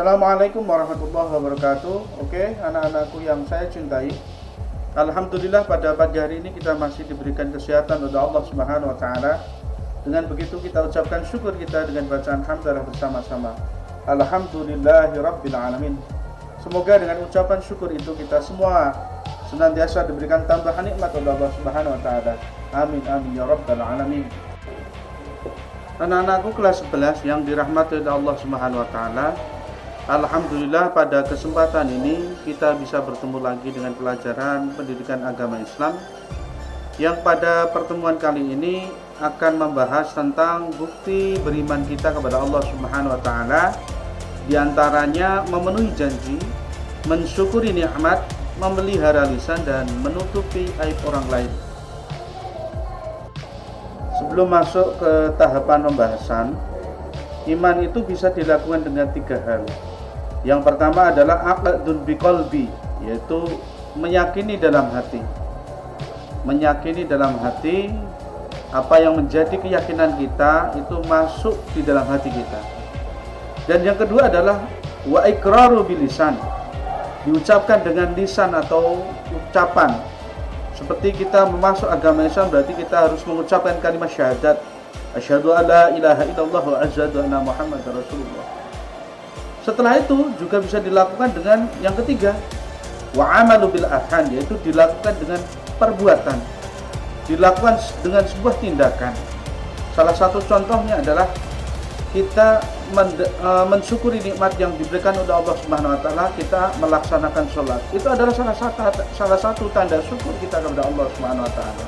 Assalamualaikum warahmatullahi wabarakatuh. Oke, anak-anakku yang saya cintai, alhamdulillah pada pagi hari ini kita masih diberikan kesehatan oleh Allah Subhanahu wa taala. Dengan begitu kita ucapkan syukur kita dengan bacaan hamdalah bersama-sama. Alhamdulillahirabbil alamin. Semoga dengan ucapan syukur itu kita semua senantiasa diberikan tambahan nikmat oleh Allah Subhanahu wa taala. Amin amin ya rabbal alamin. Anak-anakku kelas 11 yang dirahmati oleh Allah Subhanahu wa taala, alhamdulillah pada kesempatan ini kita bisa bertemu lagi dengan pelajaran pendidikan agama Islam yang pada pertemuan kali ini akan membahas tentang bukti beriman kita kepada Allah Subhanahu wa taala, di antaranya memenuhi janji, mensyukuri nikmat, memelihara lisan dan menutupi aib orang lain. Sebelum masuk ke tahapan pembahasan, iman itu bisa dilakukan dengan 3 hal. Yang pertama adalah aqdun biqalbi, yaitu meyakini dalam hati. Meyakini dalam hati apa yang menjadi keyakinan kita itu masuk di dalam hati kita. Dan yang kedua adalah wa iqraru bilisan, diucapkan dengan lisan atau ucapan. Seperti kita memasuk agama Islam berarti kita harus mengucapkan kalimat syahadat, asyhadu alla ilaha illallah wa asyhadu anna muhammadar rasulullah. Setelah itu juga bisa dilakukan dengan yang ketiga, wa amalu bil arhan, yaitu dilakukan dengan perbuatan, dilakukan dengan sebuah tindakan. Salah satu contohnya adalah kita mensyukuri nikmat yang diberikan oleh Allah Subhanahu wa taala, kita melaksanakan sholat. Itu adalah salah satu tanda syukur kita kepada Allah Subhanahu wa taala.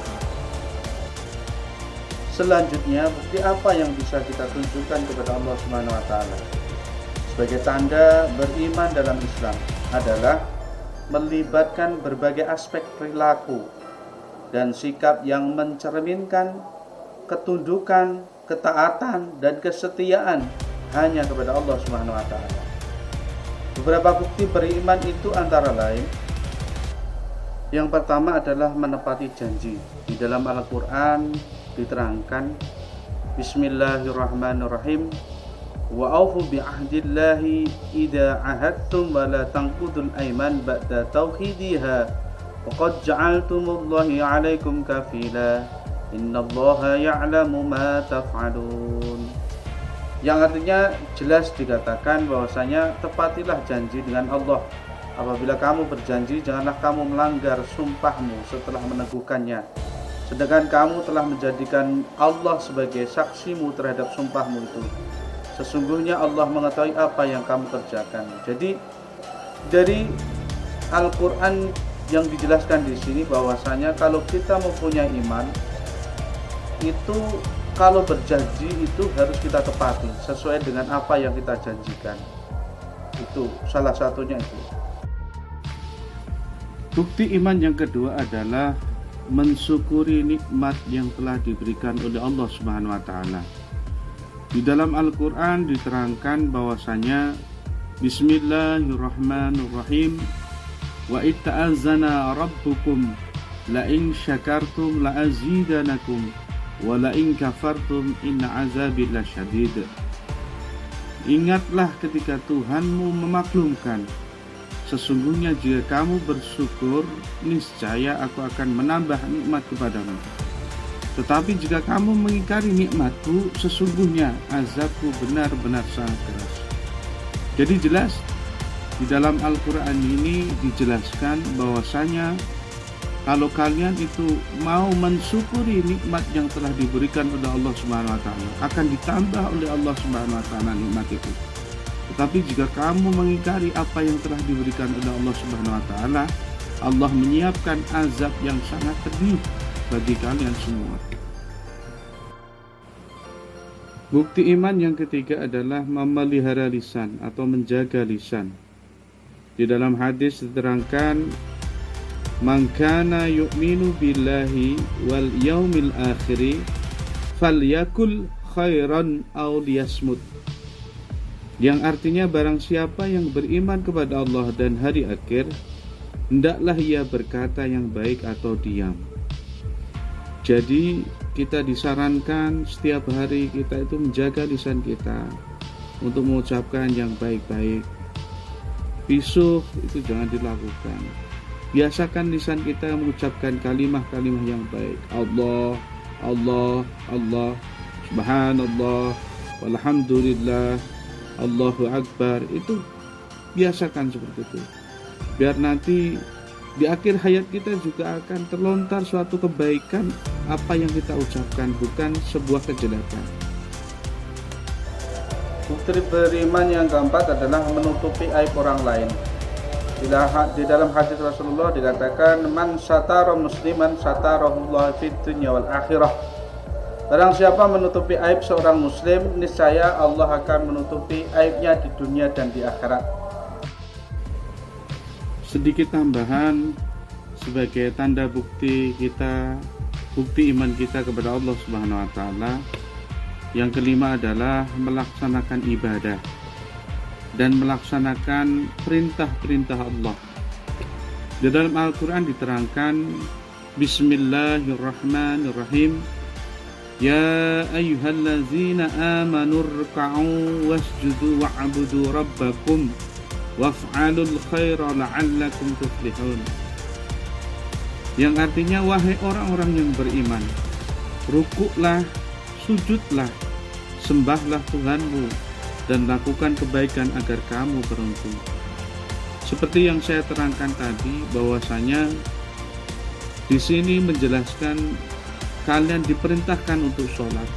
Selanjutnya, bukti apa yang bisa kita tunjukkan kepada Allah Subhanahu wa taala sebagai tanda beriman dalam Islam adalah melibatkan berbagai aspek perilaku dan sikap yang mencerminkan ketundukan, ketaatan dan kesetiaan hanya kepada Allah Subhanahu wa taala. Beberapa bukti beriman itu antara lain, yang pertama adalah menepati janji. Di dalam Al-Qur'an diterangkan, Bismillahirrahmanirrahim, wa aufu bi ahdillahi idza ahadtum wa la tanqudul aiman ba'da tauhidiha wa qad ja'altumullahi 'alaikum kafila innallaha ya'lamu ma taf'alun. Yang artinya jelas dikatakan bahwasanya tepatilah janji dengan Allah. Apabila kamu berjanji, janganlah kamu melanggar sumpahmu setelah meneguhkannya, sedangkan kamu telah menjadikan Allah sebagai saksimu terhadap sumpahmu itu. Sesungguhnya Allah mengetahui apa yang kamu kerjakan. Jadi dari Al-Quran yang dijelaskan di sini bahwasanya kalau kita mempunyai iman itu, kalau berjanji itu harus kita tepati sesuai dengan apa yang kita janjikan. Itu salah satunya itu. Bukti iman yang kedua adalah mensyukuri nikmat yang telah diberikan oleh Allah Subhanahu wa taala. Di dalam Al-Qur'an diterangkan bahwasanya Bismillahirrahmanirrahim, wa itta'azana rabbukum la in syakartum la azidanakum wa la in kafartum inna azabi lasyadid. Ingatlah ketika Tuhanmu memaklumkan, sesungguhnya jika kamu bersyukur, niscaya aku akan menambah nikmat kepadamu. Tetapi jika kamu mengingkari nikmatku, sesungguhnya azabku benar-benar sangat keras. Jadi jelas di dalam Al-Quran ini dijelaskan bahwasanya kalau kalian itu mau mensyukuri nikmat yang telah diberikan oleh Allah Subhanahu wa taala, akan ditambah oleh Allah Subhanahu wa taala nikmat itu. Tetapi jika kamu mengingkari apa yang telah diberikan oleh Allah Subhanahu wa taala, Allah menyiapkan azab yang sangat pedih bagi kalian semua. Bukti iman yang ketiga adalah memelihara lisan atau menjaga lisan. Di dalam hadis diterangkan, man kana yu'minu billahi wal yaumil akhiri falyakul khairan aw liyasmut. Yang artinya barang siapa yang beriman kepada Allah dan hari akhir, hendaklah ia berkata yang baik atau diam. Jadi kita disarankan setiap hari kita itu menjaga lisan kita untuk mengucapkan yang baik-baik, pisuh itu jangan dilakukan. Biasakan lisan kita mengucapkan kalimah-kalimah yang baik. Allah, Allah, Allah, subhanallah, walhamdulillah, Allahu Akbar. Itu biasakan seperti itu. Biar nanti di akhir hayat kita juga akan terlontar suatu kebaikan apa yang kita ucapkan, bukan sebuah kejelekan. Bukti beriman yang keempat adalah menutupi aib orang lain. Di dalam hadis Rasulullah dikatakan, man satara musliman satarahullah fid dunya wal akhirah. Barang siapa menutupi aib seorang muslim, niscaya Allah akan menutupi aibnya di dunia dan di akhirat. Sedikit tambahan sebagai tanda bukti iman kita kepada Allah Subhanahu wa taala. Yang kelima adalah melaksanakan ibadah dan melaksanakan perintah-perintah Allah. Di dalam Al-Qur'an diterangkan, Bismillahirrahmanirrahim. Ya ayyuhallazina amanu ruk'u wasjudu wa'budu rabbakum waf'alul khaira la'allakum tuflihun. Yang artinya, wahai orang-orang yang beriman, rukuklah, sujudlah, sembahlah Tuhanmu, dan lakukan kebaikan agar kamu beruntung. Seperti yang saya terangkan tadi, bahwasanya di sini menjelaskan kalian diperintahkan untuk sholat.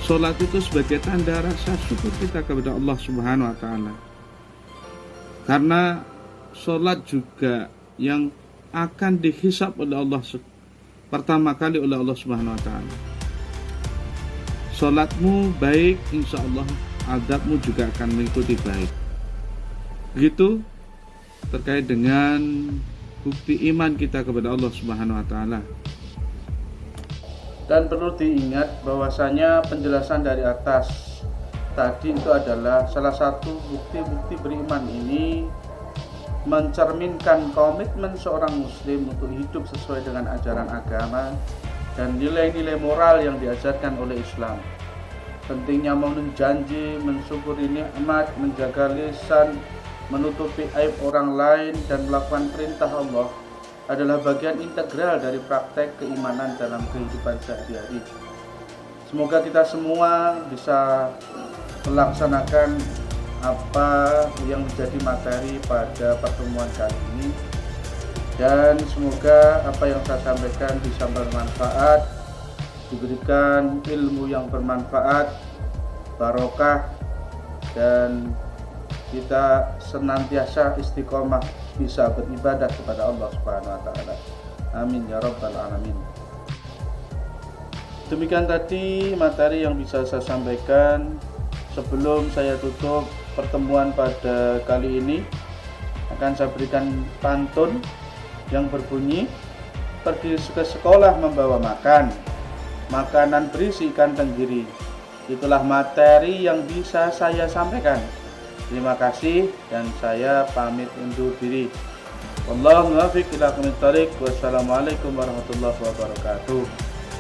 Sholat itu sebagai tanda rasa syukur kita kepada Allah Subhanahu wa taala. Karena sholat juga yang akan dihisab oleh Allah pertama kali oleh Allah Subhanahu wa taala. Sholatmu baik, insya Allah adabmu juga akan mengikuti baik. Begitu terkait dengan bukti iman kita kepada Allah Subhanahu wa taala. Dan perlu diingat bahwasanya penjelasan dari atas tadi itu adalah salah satu bukti-bukti beriman ini mencerminkan komitmen seorang muslim untuk hidup sesuai dengan ajaran agama dan nilai-nilai moral yang diajarkan oleh Islam. Pentingnya memenuhi janji, mensyukuri nikmat, menjaga lisan, menutupi aib orang lain, dan melakukan perintah Allah adalah bagian integral dari praktek keimanan dalam kehidupan sehari-hari. Semoga kita semua bisa melaksanakan apa yang menjadi materi pada pertemuan kali ini, dan semoga apa yang saya sampaikan bisa bermanfaat, diberikan ilmu yang bermanfaat, barokah, dan kita senantiasa istiqomah bisa beribadah kepada Allah Subhanahu wa taala. Amin ya rabbal alamin. Demikian tadi materi yang bisa saya sampaikan. Sebelum saya tutup pertemuan pada kali ini, akan saya berikan pantun yang berbunyi, pergi ke sekolah membawa makan, makanan berisi ikan tenggiri. Itulah materi yang bisa saya sampaikan. Terima kasih dan saya pamit undur diri. Wallahu muwaffiq ila aqwamit thoriq. Wassalamualaikum warahmatullahi wabarakatuh.